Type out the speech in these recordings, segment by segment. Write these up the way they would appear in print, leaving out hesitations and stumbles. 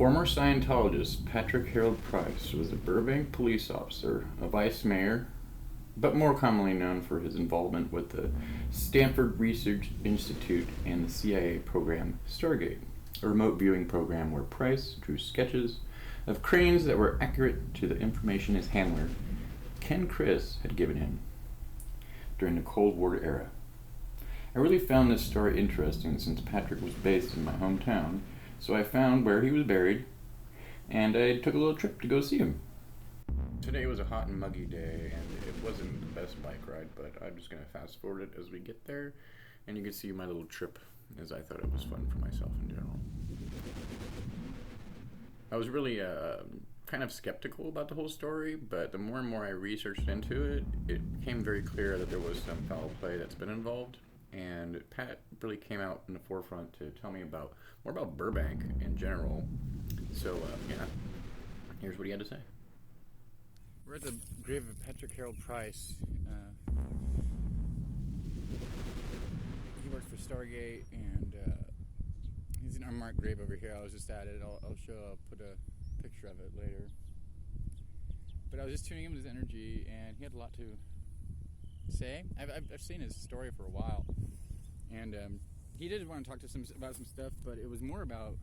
Former Scientologist Patrick Harold Price was a Burbank police officer, a vice mayor, but more commonly known for his involvement with the Stanford Research Institute and the CIA program STARGATE, a remote viewing program where Price drew sketches of cranes that were accurate to the information his handler, Ken Chris, had given him during the Cold War era. I really found this story interesting since Patrick was based in my hometown, so I found where he was buried, and I took a little trip to go see him. Today was a hot and muggy day, and it wasn't the best bike ride, but I'm just going to fast forward it as we get there, and you can see my little trip, as I thought it was fun for myself in general. I was really kind of skeptical about the whole story, but the more and more I researched into it, it became very clear that there was some foul play that's been involved, and Pat really came out in the forefront to tell me more about Burbank in general. So, here's what he had to say. We're at the grave of Patrick Harold Price. He worked for Stargate, and he's an unmarked grave over here. I was just at it. I'll put a picture of it later. But I was just tuning in with his energy, and he had a lot to say. I've seen his story for a while, and he did want to talk to about some stuff, but it was more about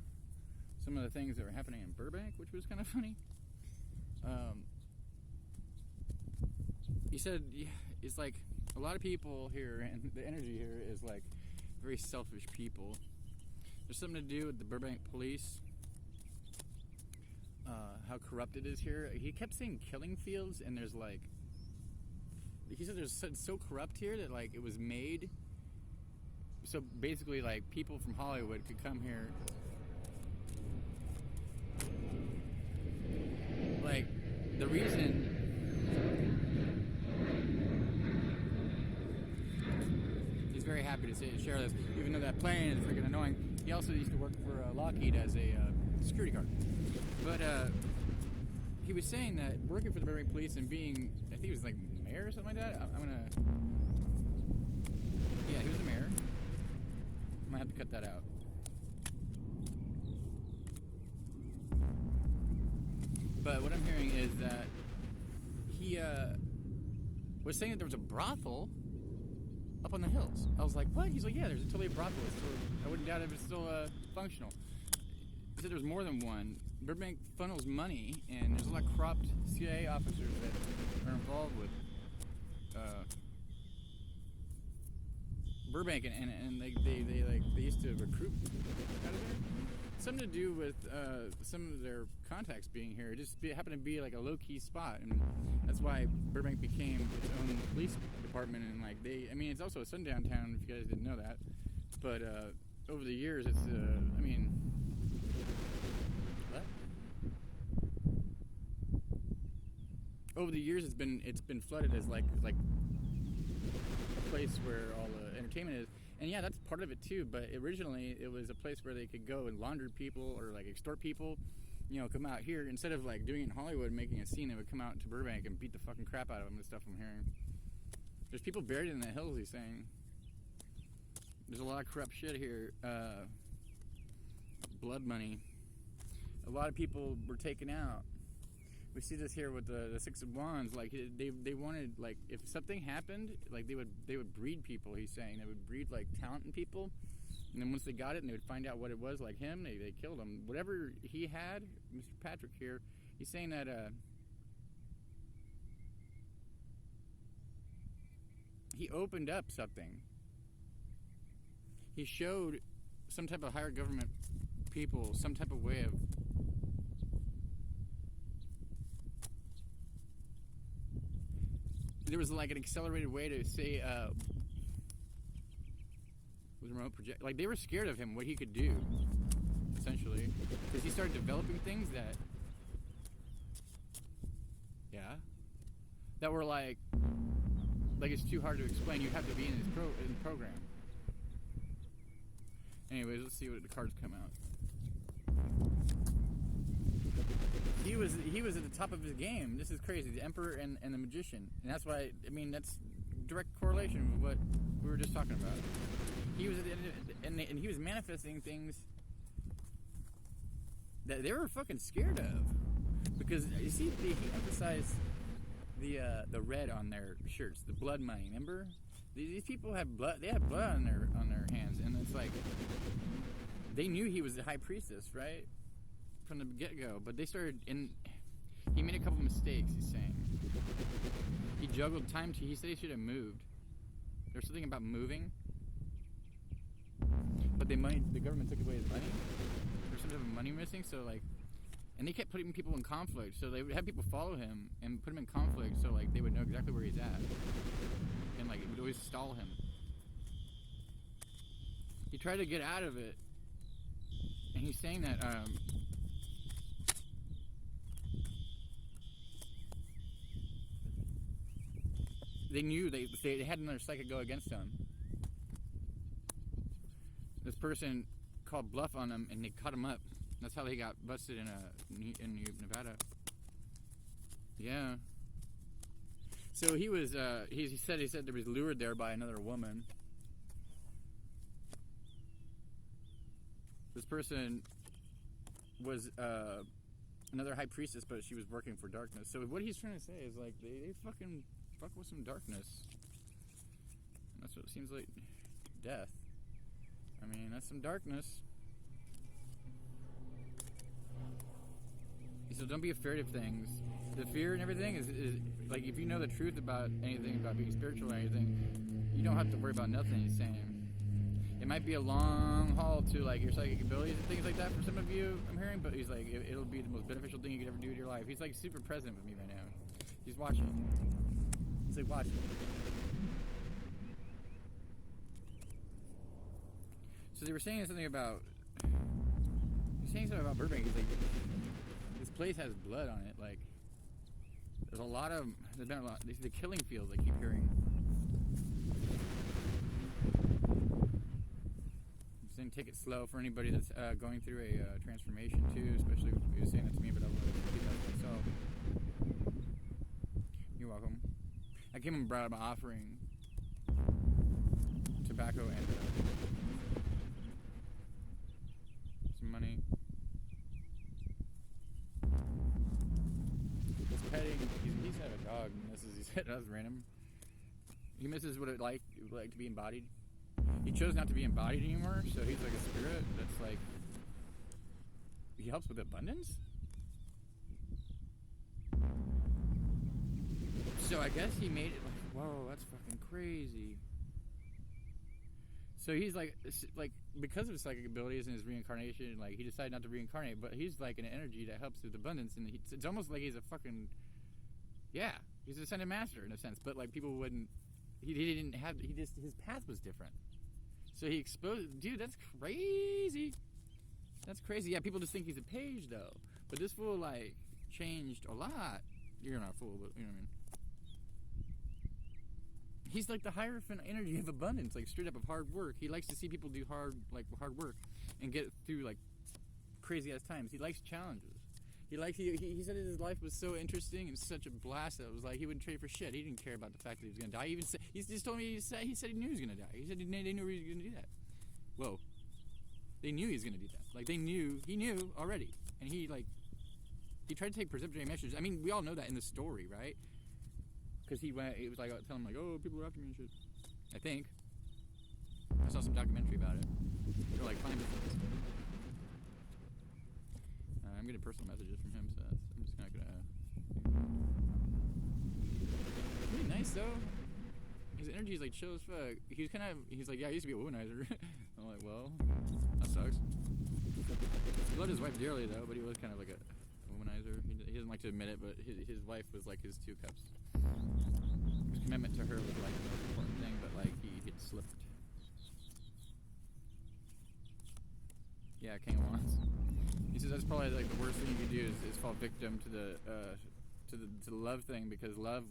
some of the things that were happening in Burbank, which was kind of funny. He said it's like a lot of people here, and the energy here is like very selfish people. There's something to do with the Burbank police, how corrupt it is here. He kept saying killing fields, and there's like, he said it's so corrupt here that like it was made so basically like people from Hollywood could come here, like the reason he's very happy to share this, even though that plane is freaking annoying. He also used to work for Lockheed as a security guard, but he was saying that working for the Burbank police and being, I think he was like mayor or something like that. Yeah, he was the mayor. I might have to cut that out. But what I'm hearing is that he was saying that there was a brothel up on the hills. I was like, what? He's like, yeah, there's totally a brothel. I wouldn't doubt if it's still functional. He said there's more than one. Burbank funnels money, and there's a lot of corrupt CIA officers that are involved with Burbank, and they used to recruit out of there. Something to do with some of their contacts being here. It just happened to be like a low-key spot, and that's why Burbank became its own police department. And like it's also a sundown town, if you guys didn't know that. But over the years, it's what? Over the years, it's been flooded as like a place where all the entertainment is. And yeah, that's part of it too, but originally it was a place where they could go and launder people or like extort people, come out here. Instead of like doing it in Hollywood, making a scene, they would come out to Burbank and beat the fucking crap out of them, the stuff I'm hearing. There's people buried in the hills, he's saying. There's a lot of corrupt shit here. Blood money. A lot of people were taken out. We see this here with the Six of Wands. Like they wanted, like, if something happened, like they would breed people. He's saying they would breed like talent in people, and then once they got it and they would find out what it was, like him, they killed him. Whatever he had, Mr. Patrick here, he's saying that he opened up something. He showed some type of higher government people some type of way of there was like an accelerated way to say with remote project, like they were scared of him, what he could do essentially, because he started developing things that were like it's too hard to explain. You have to be in the program. Anyways, let's see what the cards come out. He was at the top of his game. This is crazy. The Emperor and the Magician, and that's why that's direct correlation with what we were just talking about. He was at the end, and he was manifesting things that they were fucking scared of, because you see, he emphasized the red on their shirts, the blood money. Remember, these people have blood. They have blood on their hands, and it's like they knew he was the high priestess, right, from the get-go. But they started, and he made a couple mistakes. He's saying he juggled time. He said he should have moved. There's something about moving, but the government took away his money. There's some type of money missing, so like, and they kept putting people in conflict. So they would have people follow him and put him in conflict, so like they would know exactly where he's at, and like it would always stall him. He tried to get out of it, and he's saying that they knew they had another psychic go against him. This person called bluff on him, and they cut him up. That's how they got busted in Nevada. Yeah. So he was. He said he was lured there by another woman. This person was another high priestess, but she was working for darkness. So what he's trying to say is like they fucking fuck with some darkness. And that's what it seems like. Death. I mean, that's some darkness. So don't be afraid of things. The fear and everything is like, if you know the truth about anything, about being spiritual or anything, you don't have to worry about nothing he's saying. It might be a long haul to like your psychic abilities and things like that for some of you, I'm hearing, but he's like, it'll be the most beneficial thing you could ever do in your life. He's like super present with me right now. He's watching. He's like watching. So they were saying something about Burbank. He's like, this place has blood on it. Like, there's been a lot. The killing fields I keep hearing. I'm saying take it slow for anybody that's going through a transformation too. Especially if you're saying that to me, but I want to keep that to myself. You're welcome. I came and brought up an offering, tobacco and some money. He's petting. He's had a dog. And he said that was random. He misses what it like to be embodied. He chose not to be embodied anymore, so he's like a spirit that's like, he helps with abundance. So I guess he made it like, whoa, that's fucking crazy. So he's like because of his psychic abilities and his reincarnation, like he decided not to reincarnate, but he's like an energy that helps with abundance, and it's almost like he's a fucking, yeah, he's a ascended master in a sense, but like people wouldn't, his path was different. So he exposed, dude, that's crazy. That's crazy. Yeah, people just think he's a page though, but this fool like changed a lot. You're not a fool, but you know what I mean. He's like the Hierophant energy of abundance, like straight up of hard work. He likes to see people do hard work and get through like crazy ass times. He likes challenges. He said his life was so interesting and such a blast that it was like he wouldn't trade for shit. He didn't care about the fact that he was gonna die. He just told me he said he knew he was gonna die. He said they knew he was gonna do that. Whoa, they knew he was gonna do that. Like he knew already, and he tried to take precipitating measures. I mean, we all know that in the story, right? Because it was like telling him like, oh, people are after me and shit. I think I saw some documentary about it. They're like, find this. I'm getting personal messages from him, so I'm just not gonna. Pretty nice though. His energy is like chill as fuck. He's like, yeah, I used to be a womanizer. I'm like, well, that sucks. He loved his wife dearly though, but he was kind of like a womanizer. He doesn't like to admit it, but his wife was like his two cups. His commitment to her was like the most important thing, but like he had slipped. Yeah, King of Wands. He says that's probably like the worst thing you can do is fall victim to the love thing, because love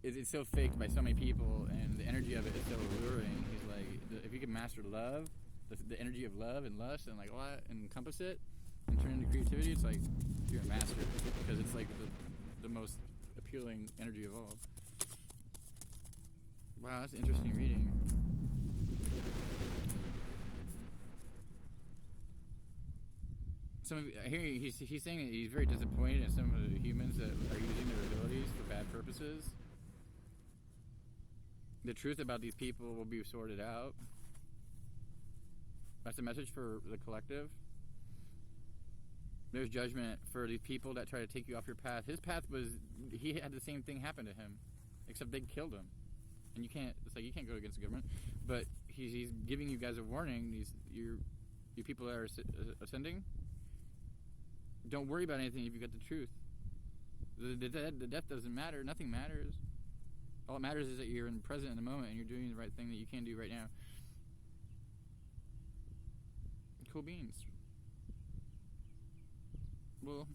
it's so faked by so many people, and the energy of it is so alluring. He's like, if you can master love, the energy of love and lust and like all that, and encompass it and turn it into creativity, it's like you're a master, because it's like the most appealing energy of all. Wow, that's an interesting reading. some of I hear he's saying that he's very disappointed in some of the humans that are using their abilities for bad purposes. The truth about these people will be sorted out. That's a message for the collective. There's judgment for these people that try to take you off your path. His path was, he had the same thing happen to him, except they killed him. And you can't, it's like you can't go against the government. But he's giving you guys a warning. You people that are ascending, don't worry about anything if you got the truth. The death doesn't matter. Nothing matters. All that matters is that you're present in the moment and you're doing the right thing that you can do right now. Cool beans. Well,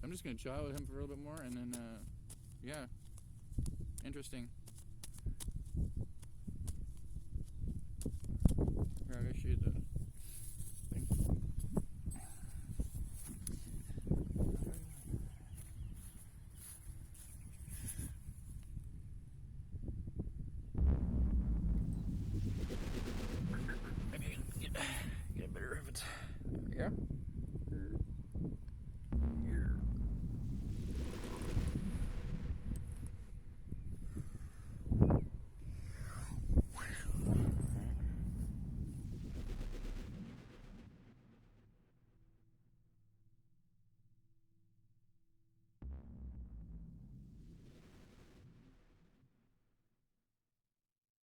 I'm just going to chill out with him for a little bit more and then, yeah. Interesting.